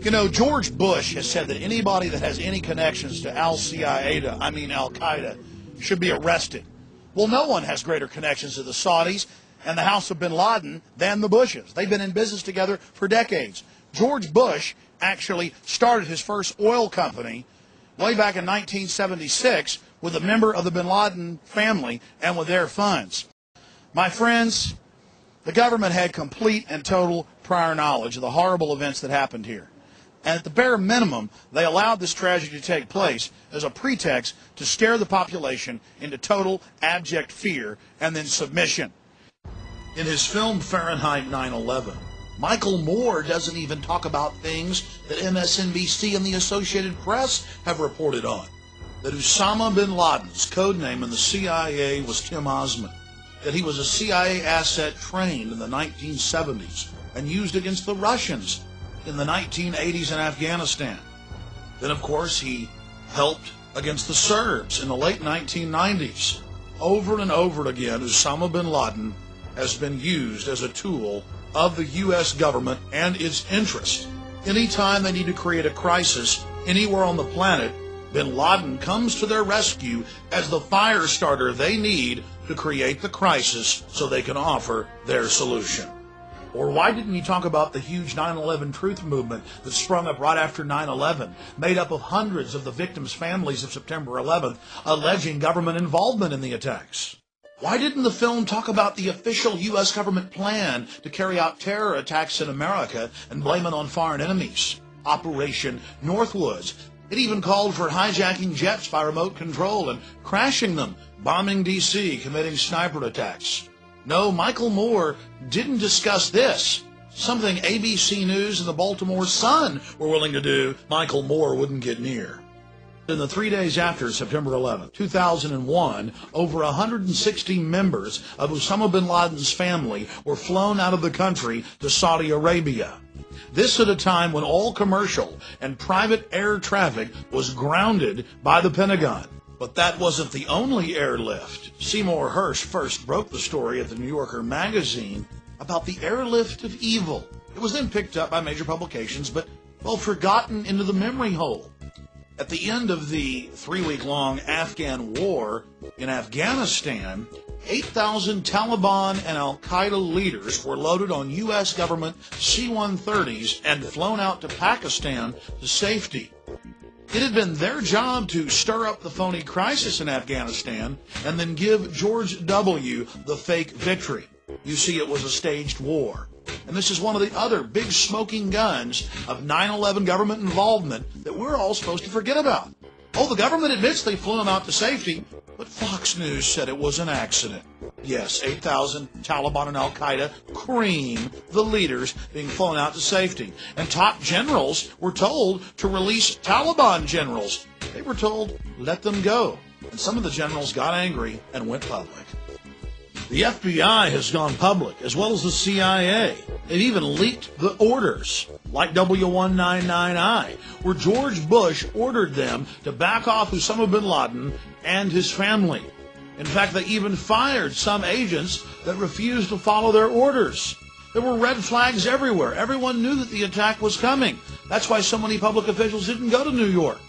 You know, George Bush has said that anybody that has any connections to Al-Qaeda should be arrested. Well, no one has greater connections to the Saudis and the House of bin Laden than the Bushes. They've been in business together for decades. George Bush actually started his first oil company way back in 1976 with a member of the bin Laden family and with their funds. My friends, the government had complete and total prior knowledge of the horrible events that happened here. And at the bare minimum, they allowed this tragedy to take place as a pretext to scare the population into total abject fear and then submission. In his film Fahrenheit 9/11, Michael Moore doesn't even talk about things that MSNBC and the Associated Press have reported on. That Osama bin Laden's code name in the CIA was Tim Osman. That he was a CIA asset trained in the 1970s and used against the Russians in the 1980s in Afghanistan. Then, of course, he helped against the Serbs in the late 1990s. Over and over again, Osama bin Laden has been used as a tool of the U.S. government and its interests. Anytime they need to create a crisis anywhere on the planet, bin Laden comes to their rescue as the fire starter they need to create the crisis so they can offer their solution. Or why didn't you talk about the huge 9/11 truth movement that sprung up right after 9/11, made up of hundreds of the victims' families of September 11th, alleging government involvement in the attacks? Why didn't the film talk about the official U.S. government plan to carry out terror attacks in America and blame it on foreign enemies? Operation Northwoods. It even called for hijacking jets by remote control and crashing them, bombing D.C., committing sniper attacks. No, Michael Moore didn't discuss this. Something ABC News and the Baltimore Sun were willing to do, Michael Moore wouldn't get near. In the 3 days after September 11, 2001, over 160 members of Osama bin Laden's family were flown out of the country to Saudi Arabia. This at a time when all commercial and private air traffic was grounded by the Pentagon. But that wasn't the only airlift. Seymour Hersh first broke the story at the New Yorker magazine about the airlift of evil. It was then picked up by major publications, but, well, forgotten into the memory hole. At the end of the 3-week-long Afghan war in Afghanistan, 8,000 Taliban and Al-Qaeda leaders were loaded on U.S. government C-130s and flown out to Pakistan to safety. It had been their job to stir up the phony crisis in Afghanistan and then give George W. the fake victory. You see, it was a staged war. And this is one of the other big smoking guns of 9/11 government involvement that we're all supposed to forget about. Oh, the government admits they flew them out to safety, but Fox News said it was an accident. Yes, 8,000 Taliban and Al-Qaeda cream the leaders being flown out to safety. And top generals were told to release Taliban generals. They were told, let them go. And some of the generals got angry and went public. The FBI has gone public, as well as the CIA. They've even leaked the orders, like W199I, where George Bush ordered them to back off Osama bin Laden and his family. In fact, they even fired some agents that refused to follow their orders. There were red flags everywhere. Everyone knew that the attack was coming. That's why so many public officials didn't go to New York.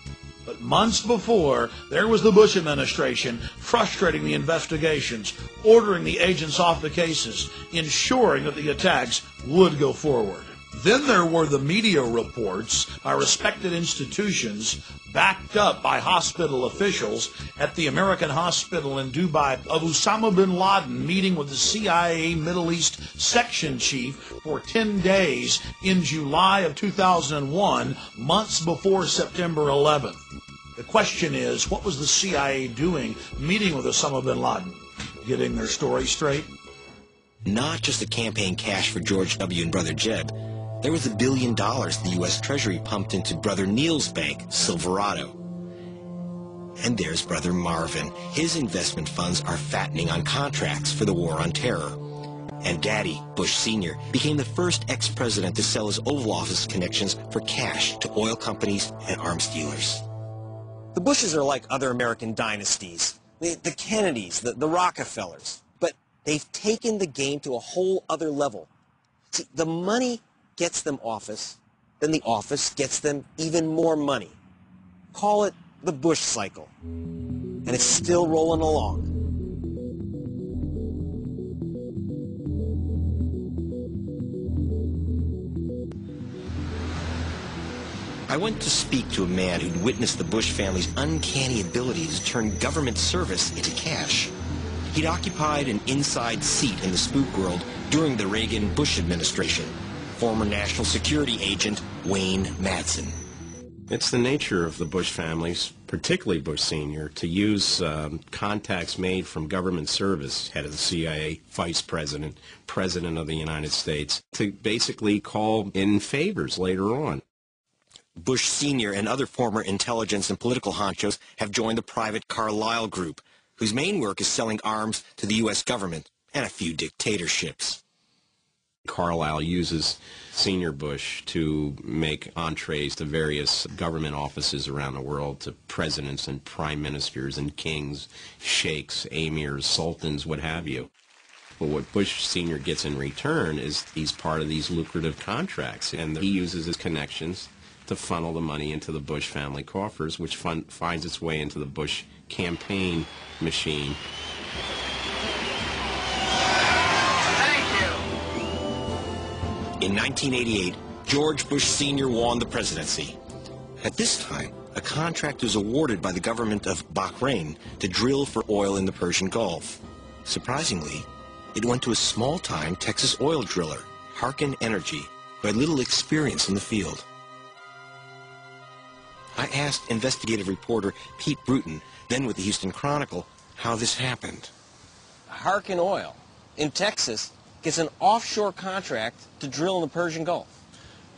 But months before, there was the Bush administration frustrating the investigations, ordering the agents off the cases, ensuring that the attacks would go forward. Then there were the media reports by respected institutions, backed up by hospital officials at the American hospital in Dubai, of Osama bin Laden meeting with the CIA Middle East section chief for 10 days in July of 2001, months before September 11th. The question is, what was the CIA doing meeting with Osama bin Laden? Getting their story straight? Not just the campaign cash for George W. and Brother Jeb. There was $1 billion the U.S. Treasury pumped into Brother Neil's bank, Silverado. And there's Brother Marvin. His investment funds are fattening on contracts for the war on terror. And Daddy, Bush Sr., became the first ex-president to sell his Oval Office connections for cash to oil companies and arms dealers. The Bushes are like other American dynasties, the Kennedys, the Rockefellers, but they've taken the game to a whole other level. See, the money gets them office, then the office gets them even more money. Call it the Bush cycle. And it's still rolling along. I went to speak to a man who'd witnessed the Bush family's uncanny ability to turn government service into cash. He'd occupied an inside seat in the spook world during the Reagan-Bush administration. Former National Security Agent Wayne Madsen. It's the nature of the Bush families, particularly Bush Sr., to use contacts made from government service, head of the CIA, vice president, president of the United States, to basically call in favors later on. Bush Sr. and other former intelligence and political honchos have joined the private Carlyle Group, whose main work is selling arms to the U.S. government and a few dictatorships. Carlyle uses Senior Bush to make entrees to various government offices around the world, to presidents and prime ministers and kings, sheikhs, emirs, sultans, what have you. But what Bush Sr. gets in return is he's part of these lucrative contracts, and he uses his connections to funnel the money into the Bush family coffers, which finds its way into the Bush campaign machine. In 1988, George Bush Sr. won the presidency. At this time, a contract was awarded by the government of Bahrain to drill for oil in the Persian Gulf. Surprisingly, it went to a small-time Texas oil driller, Harken Energy, who had little experience in the field. I asked investigative reporter Pete Bruton, then with the Houston Chronicle, how this happened. Harken Oil in Texas gets an offshore contract to drill in the Persian Gulf.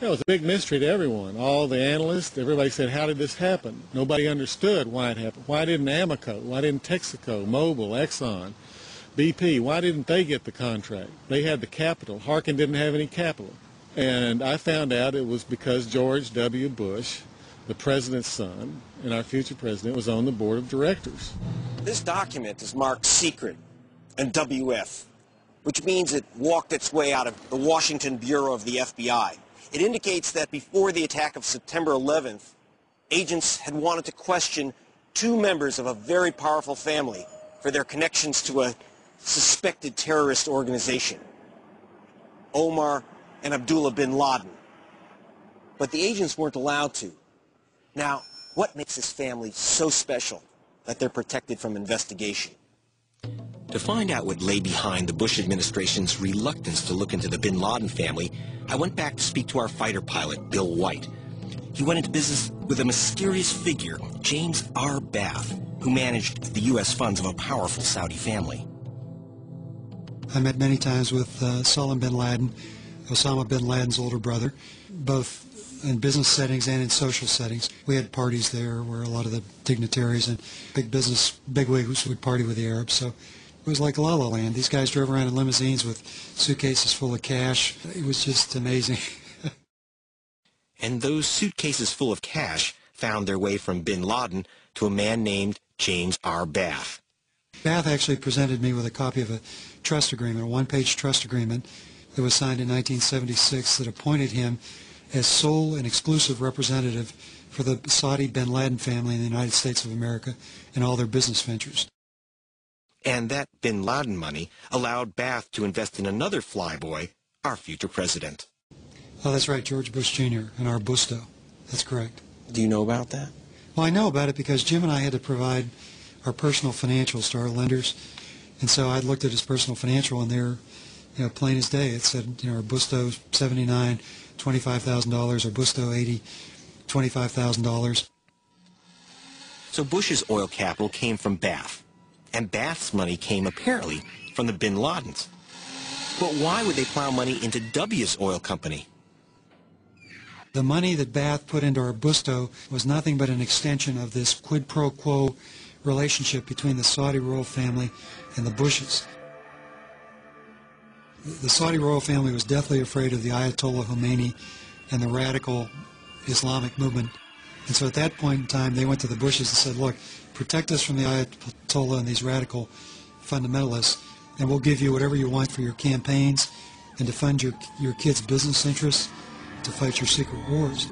It was a big mystery to everyone. All the analysts, everybody said, how did this happen? Nobody understood why it happened. Why didn't Amoco, why didn't Texaco, Mobil, Exxon, BP, why didn't they get the contract? They had the capital. Harken didn't have any capital. And I found out it was because George W. Bush, the president's son, and our future president, was on the board of directors. This document is marked secret and WF, which means it walked its way out of the Washington Bureau of the FBI. It indicates that before the attack of September 11th, agents had wanted to question two members of a very powerful family for their connections to a suspected terrorist organization, Omar and Abdullah bin Laden. But the agents weren't allowed to. Now, what makes this family so special that they're protected from investigation? To find out what lay behind the Bush administration's reluctance to look into the bin Laden family, I went back to speak to our fighter pilot, Bill White. He went into business with a mysterious figure, James R. Bath, who managed the U.S. funds of a powerful Saudi family. I met many times with Salim bin Laden, Osama bin Laden's older brother, both in business settings and in social settings. We had parties there where a lot of the dignitaries and big business bigwigs would party with the Arabs. So it was like La La Land. These guys drove around in limousines with suitcases full of cash. It was just amazing. And those suitcases full of cash found their way from bin Laden to a man named James R. Bath. Bath actually presented me with a copy of a trust agreement, a one-page trust agreement that was signed in 1976 that appointed him as sole and exclusive representative for the Saudi bin Laden family in the United States of America in all their business ventures. And that bin Laden money allowed Bath to invest in another flyboy, our future president. Oh, that's right, George Bush Jr. and our Busto. That's correct. Do you know about that? Well, I know about it because Jim and I had to provide our personal financials to our lenders. And so I looked at his personal financial, and they're, plain as day. It said, our Busto 79, $25,000, or Busto 80, $25,000. So Bush's oil capital came from Bath, and Bath's money came apparently from the bin Ladens. But why would they plow money into W's oil company? The money that Bath put into our Busto was nothing but an extension of this quid pro quo relationship between the Saudi royal family and the Bushes. The Saudi royal family was deathly afraid of the Ayatollah Khomeini and the radical Islamic movement. And so at that point in time, they went to the Bushes and said, look, protect us from the Ayatollah and these radical fundamentalists, and we'll give you whatever you want for your campaigns and to fund your kids' business interests, to fight your secret wars.